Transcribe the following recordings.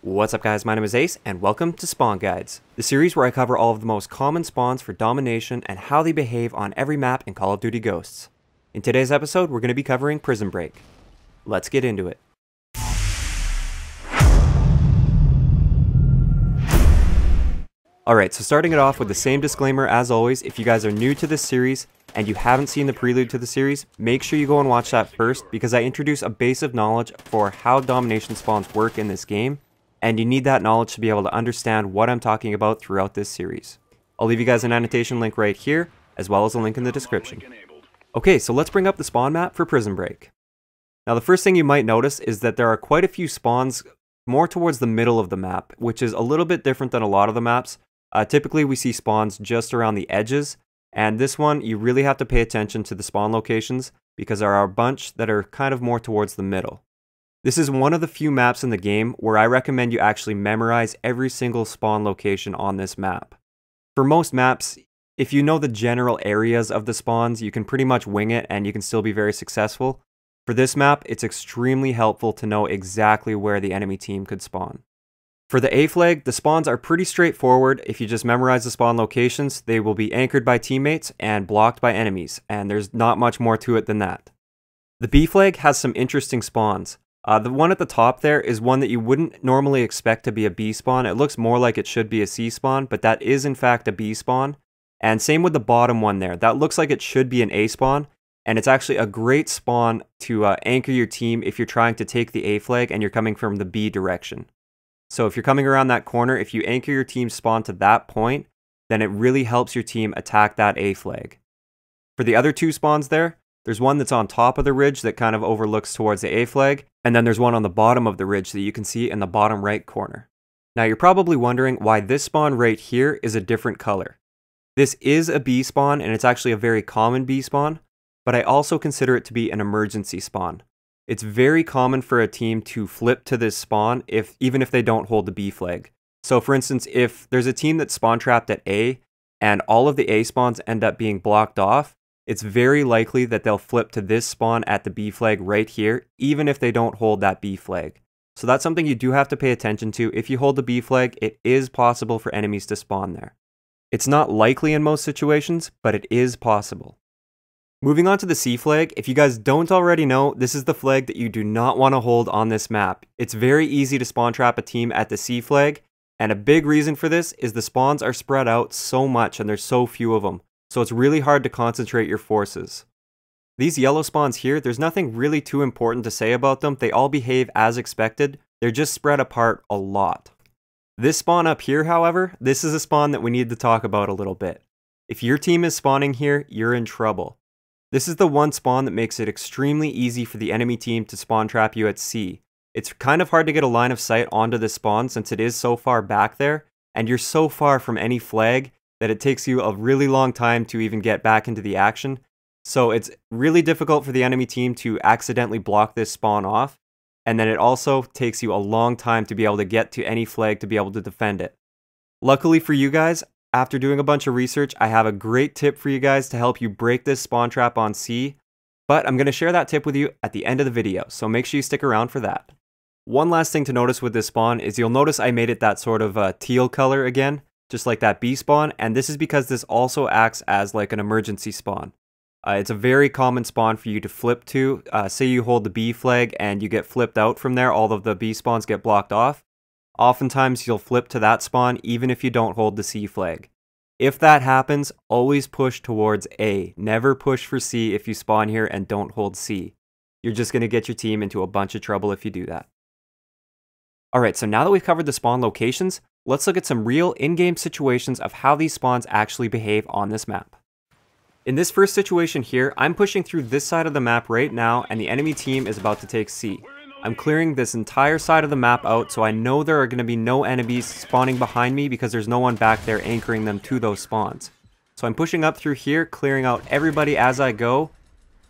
What's up guys, my name is Ace, and welcome to Spawn Guides, the series where I cover all of the most common spawns for Domination and how they behave on every map in Call of Duty Ghosts. In today's episode, we're going to be covering Prison Break. Let's get into it. Alright, so starting it off with the same disclaimer as always, if you guys are new to this series and you haven't seen the prelude to the series, make sure you go and watch that first because I introduce a base of knowledge for how Domination spawns work in this game, and you need that knowledge to be able to understand what I'm talking about throughout this series. I'll leave you guys an annotation link right here, as well as a link in the description. Okay, so let's bring up the spawn map for Prison Break. Now the first thing you might notice is that there are quite a few spawns more towards the middle of the map, which is a little bit different than a lot of the maps. Typically we see spawns just around the edges, and this one you really have to pay attention to the spawn locations because there are a bunch that are kind of more towards the middle. This is one of the few maps in the game where I recommend you actually memorize every single spawn location on this map. For most maps, if you know the general areas of the spawns, you can pretty much wing it and you can still be very successful. For this map, it's extremely helpful to know exactly where the enemy team could spawn. For the A flag, the spawns are pretty straightforward. If you just memorize the spawn locations, they will be anchored by teammates and blocked by enemies, and there's not much more to it than that. The B flag has some interesting spawns. The one at the top there is one that you wouldn't normally expect to be a B spawn. It looks more like it should be a C spawn, but that is in fact a B spawn. And same with the bottom one there. That looks like it should be an A spawn, and it's actually a great spawn to anchor your team if you're trying to take the A flag and you're coming from the B direction. So if you're coming around that corner, if you anchor your team spawn to that point, then it really helps your team attack that A flag. For the other two spawns there's one that's on top of the ridge that kind of overlooks towards the A flag, and then there's one on the bottom of the ridge that you can see in the bottom right corner. Now you're probably wondering why this spawn right here is a different color. This is a B spawn, and it's actually a very common B spawn, but I also consider it to be an emergency spawn. It's very common for a team to flip to this spawn even if they don't hold the B flag. So for instance, if there's a team that's spawn trapped at A and all of the A spawns end up being blocked off, it's very likely that they'll flip to this spawn at the B flag right here, even if they don't hold that B flag. So that's something you do have to pay attention to. If you hold the B flag, it is possible for enemies to spawn there. It's not likely in most situations, but it is possible. Moving on to the C flag, if you guys don't already know, this is the flag that you do not want to hold on this map. It's very easy to spawn trap a team at the C flag, and a big reason for this is the spawns are spread out so much and there's so few of them, so it's really hard to concentrate your forces. These yellow spawns here, there's nothing really too important to say about them. They all behave as expected. They're just spread apart a lot. This spawn up here, however, this is a spawn that we need to talk about a little bit. If your team is spawning here, you're in trouble. This is the one spawn that makes it extremely easy for the enemy team to spawn trap you at C. It's kind of hard to get a line of sight onto this spawn since it is so far back there, and you're so far from any flag that it takes you a really long time to even get back into the action. So it's really difficult for the enemy team to accidentally block this spawn off, and then it also takes you a long time to be able to get to any flag to be able to defend it. Luckily for you guys, after doing a bunch of research, I have a great tip for you guys to help you break this spawn trap on C, but I'm going to share that tip with you at the end of the video, so make sure you stick around for that. One last thing to notice with this spawn is you'll notice I made it that sort of teal color again, just like that B spawn, and this is because this also acts as like an emergency spawn. It's a very common spawn for you to flip to. Say you hold the B flag and you get flipped out from there, all of the B spawns get blocked off. Oftentimes you'll flip to that spawn even if you don't hold the C flag. If that happens, always push towards A. Never push for C if you spawn here and don't hold C. You're just going to get your team into a bunch of trouble if you do that. Alright, so now that we've covered the spawn locations, let's look at some real in-game situations of how these spawns actually behave on this map. In this first situation here, I'm pushing through this side of the map right now and the enemy team is about to take C. I'm clearing this entire side of the map out so I know there are going to be no enemies spawning behind me because there's no one back there anchoring them to those spawns. So I'm pushing up through here, clearing out everybody as I go.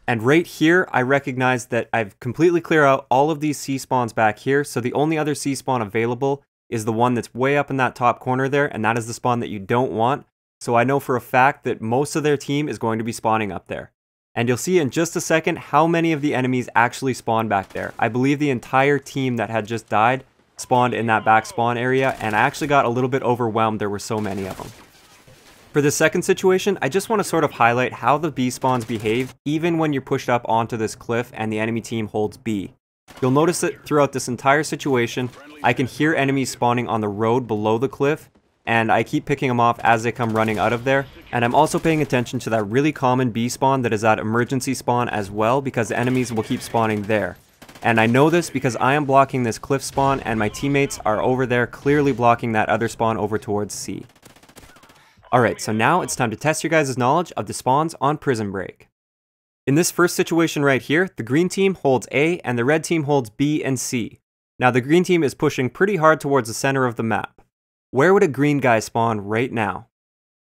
And right here, I recognize that I've completely cleared out all of these C spawns back here, so the only other C spawn available is the one that's way up in that top corner there, and that is the spawn that you don't want. So I know for a fact that most of their team is going to be spawning up there. And you'll see in just a second how many of the enemies actually spawn back there. I believe the entire team that had just died spawned in that back spawn area, and I actually got a little bit overwhelmed. There were so many of them. For this second situation, I just want to sort of highlight how the B spawns behave even when you're pushed up onto this cliff and the enemy team holds B. You'll notice that throughout this entire situation, I can hear enemies spawning on the road below the cliff, and I keep picking them off as they come running out of there. And I'm also paying attention to that really common B spawn that is that emergency spawn as well, because the enemies will keep spawning there. And I know this because I am blocking this cliff spawn and my teammates are over there clearly blocking that other spawn over towards C. Alright, so now it's time to test your guys' knowledge of the spawns on Prison Break. In this first situation right here, the green team holds A and the red team holds B and C. Now the green team is pushing pretty hard towards the center of the map. Where would a green guy spawn right now?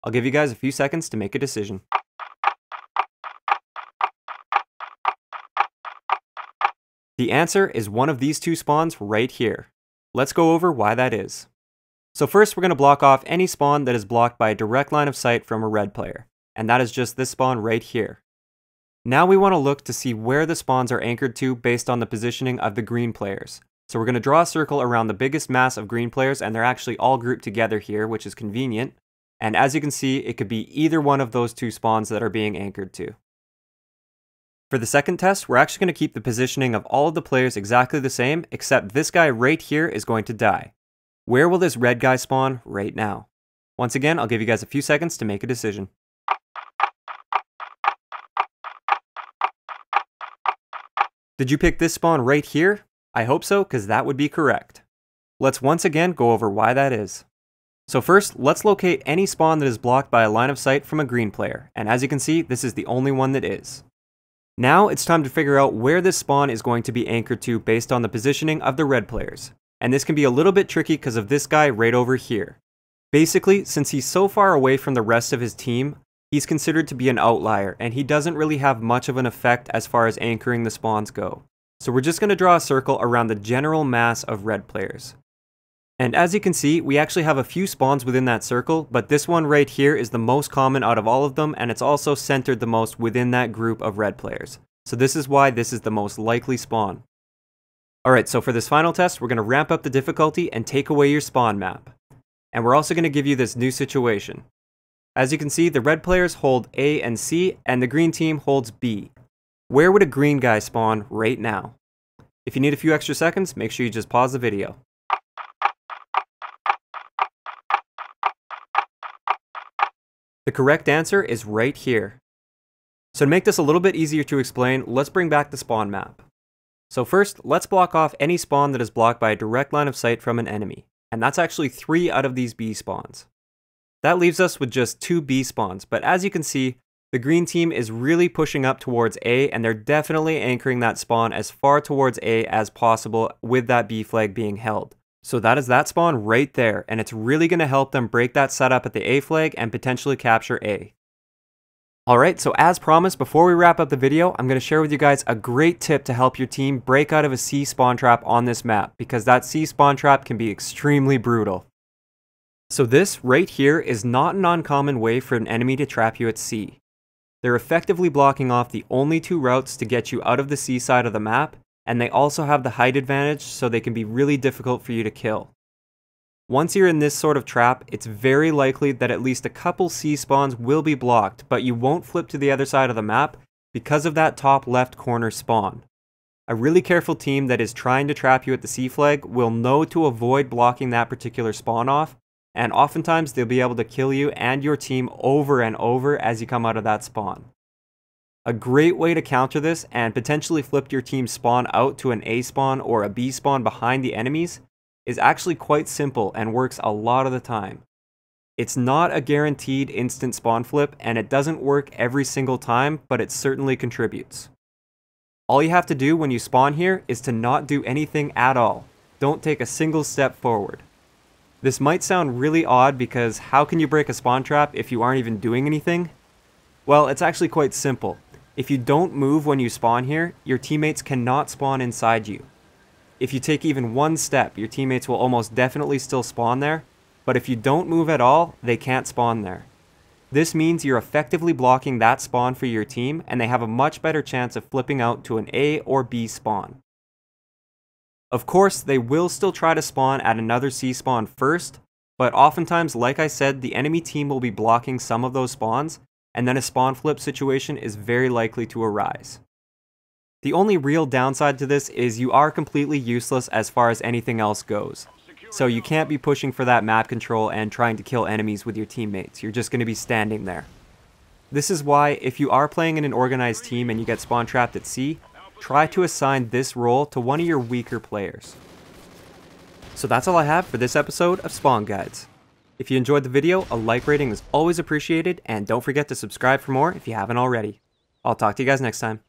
I'll give you guys a few seconds to make a decision. The answer is one of these two spawns right here. Let's go over why that is. So first we're going to block off any spawn that is blocked by a direct line of sight from a red player, and that is just this spawn right here. Now we want to look to see where the spawns are anchored to based on the positioning of the green players. So we're going to draw a circle around the biggest mass of green players, and they're actually all grouped together here, which is convenient. And as you can see, it could be either one of those two spawns that are being anchored to. For the second test, we're actually going to keep the positioning of all of the players exactly the same, except this guy right here is going to die. Where will this red guy spawn right now? Once again, I'll give you guys a few seconds to make a decision. Did you pick this spawn right here? I hope so, because that would be correct. Let's once again go over why that is. So first, let's locate any spawn that is blocked by a line of sight from a green player, and as you can see, this is the only one that is. Now it's time to figure out where this spawn is going to be anchored to based on the positioning of the red players. And this can be a little bit tricky because of this guy right over here. Basically, since he's so far away from the rest of his team, he's considered to be an outlier, and he doesn't really have much of an effect as far as anchoring the spawns go. So we're just going to draw a circle around the general mass of red players. And as you can see, we actually have a few spawns within that circle, but this one right here is the most common out of all of them, and it's also centered the most within that group of red players. So this is why this is the most likely spawn. Alright, so for this final test, we're going to ramp up the difficulty and take away your spawn map. And we're also going to give you this new situation. As you can see, the red players hold A and C, and the green team holds B. Where would a green guy spawn right now? If you need a few extra seconds, make sure you just pause the video. The correct answer is right here. So to make this a little bit easier to explain, let's bring back the spawn map. So first, let's block off any spawn that is blocked by a direct line of sight from an enemy, and that's actually 3 out of these B spawns. That leaves us with just 2 B spawns, but as you can see, the green team is really pushing up towards A, and they're definitely anchoring that spawn as far towards A as possible with that B flag being held. So that is that spawn right there, and it's really going to help them break that setup at the A flag and potentially capture A. Alright, so as promised, before we wrap up the video, I'm going to share with you guys a great tip to help your team break out of a C spawn trap on this map, because that C spawn trap can be extremely brutal. So this right here is not an uncommon way for an enemy to trap you at C. They're effectively blocking off the only 2 routes to get you out of the C side of the map, and they also have the height advantage, so they can be really difficult for you to kill. Once you're in this sort of trap, it's very likely that at least a couple C spawns will be blocked, but you won't flip to the other side of the map because of that top left corner spawn. A really careful team that is trying to trap you at the C flag will know to avoid blocking that particular spawn off, and oftentimes they'll be able to kill you and your team over and over as you come out of that spawn. A great way to counter this and potentially flip your team spawn out to an A spawn or a B spawn behind the enemies is actually quite simple and works a lot of the time. It's not a guaranteed instant spawn flip, and it doesn't work every single time, but it certainly contributes. All you have to do when you spawn here is to not do anything at all. Don't take a single step forward. This might sound really odd because how can you break a spawn trap if you aren't even doing anything? Well, it's actually quite simple. If you don't move when you spawn here, your teammates cannot spawn inside you. If you take even one step, your teammates will almost definitely still spawn there, but if you don't move at all, they can't spawn there. This means you're effectively blocking that spawn for your team, and they have a much better chance of flipping out to an A or B spawn. Of course, they will still try to spawn at another C spawn first, but oftentimes, like I said, the enemy team will be blocking some of those spawns, and then a spawn flip situation is very likely to arise. The only real downside to this is you are completely useless as far as anything else goes. So you can't be pushing for that map control and trying to kill enemies with your teammates, you're just going to be standing there. This is why, if you are playing in an organized team and you get spawn trapped at C, try to assign this role to one of your weaker players. So that's all I have for this episode of Spawn Guides. If you enjoyed the video, a like rating is always appreciated, and don't forget to subscribe for more if you haven't already. I'll talk to you guys next time.